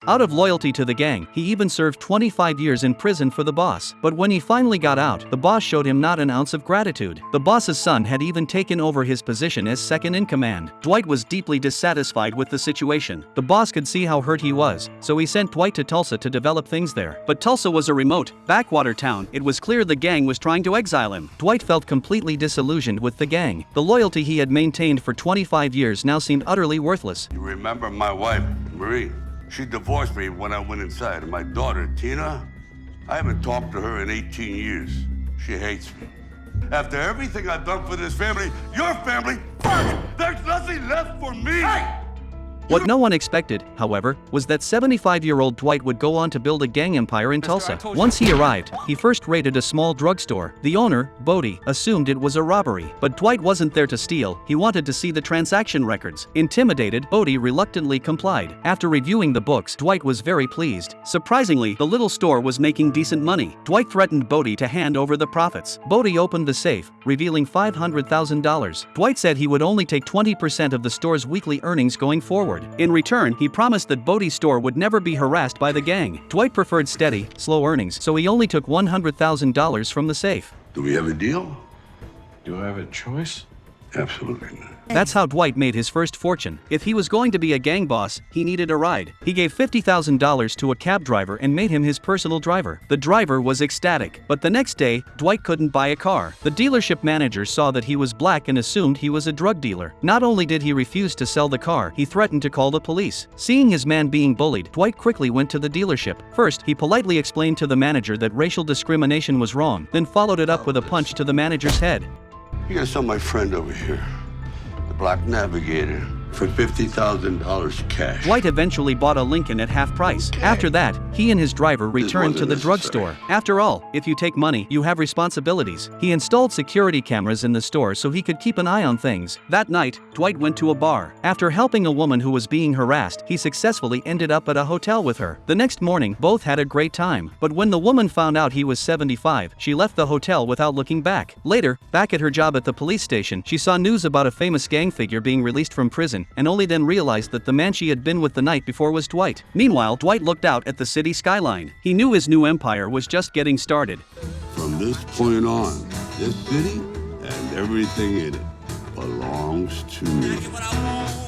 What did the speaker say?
Out of loyalty to the gang, he even served 25 years in prison for the boss. But when he finally got out, the boss showed him not an ounce of gratitude. The boss's son had even taken over his position as second in command. Dwight was deeply dissatisfied with the situation. The boss could see how hurt he was, so he sent Dwight to Tulsa to develop things there. But Tulsa was a remote, backwater town. It was clear the gang was trying to exile him. Dwight felt completely disillusioned with the gang. The loyalty he had maintained for 25 years now seemed utterly worthless. You remember my wife, Marie? She divorced me when I went inside. And my daughter, Tina, I haven't talked to her in 18 years. She hates me. After everything I've done for this family, your family, there's nothing left for me! Hey! What no one expected, however, was that 75-year-old Dwight would go on to build a gang empire in Tulsa. Once he arrived, he first raided a small drugstore. The owner, Bodie, assumed it was a robbery. But Dwight wasn't there to steal, he wanted to see the transaction records. Intimidated, Bodie reluctantly complied. After reviewing the books, Dwight was very pleased. Surprisingly, the little store was making decent money. Dwight threatened Bodie to hand over the profits. Bodie opened the safe, revealing $500,000. Dwight said he would only take 20% of the store's weekly earnings going forward. In return, he promised that Bodie's store would never be harassed by the gang. Dwight preferred steady, slow earnings, so he only took $100,000 from the safe. Do we have a deal? Do I have a choice? Absolutely not. That's how Dwight made his first fortune. If he was going to be a gang boss, he needed a ride. He gave $50,000 to a cab driver and made him his personal driver. The driver was ecstatic. But the next day, Dwight couldn't buy a car. The dealership manager saw that he was black and assumed he was a drug dealer. Not only did he refuse to sell the car, he threatened to call the police. Seeing his man being bullied, Dwight quickly went to the dealership. First, he politely explained to the manager that racial discrimination was wrong, then followed it up with a punch to the manager's head. You gotta sell my friend over here, the Black Navigator, for $50,000 cash. Dwight eventually bought a Lincoln at half price. After that, he and his driver returned to the drugstore. After all, if you take money, you have responsibilities. He installed security cameras in the store so he could keep an eye on things. That night, Dwight went to a bar. After helping a woman who was being harassed, he successfully ended up at a hotel with her. The next morning, both had a great time. But when the woman found out he was 75, she left the hotel without looking back. Later, back at her job at the police station, she saw news about a famous gang figure being released from prison, and only then realized that the man she had been with the night before was Dwight. Meanwhile, Dwight looked out at the city skyline. He knew his new empire was just getting started. From this point on, this city and everything in it belongs to me.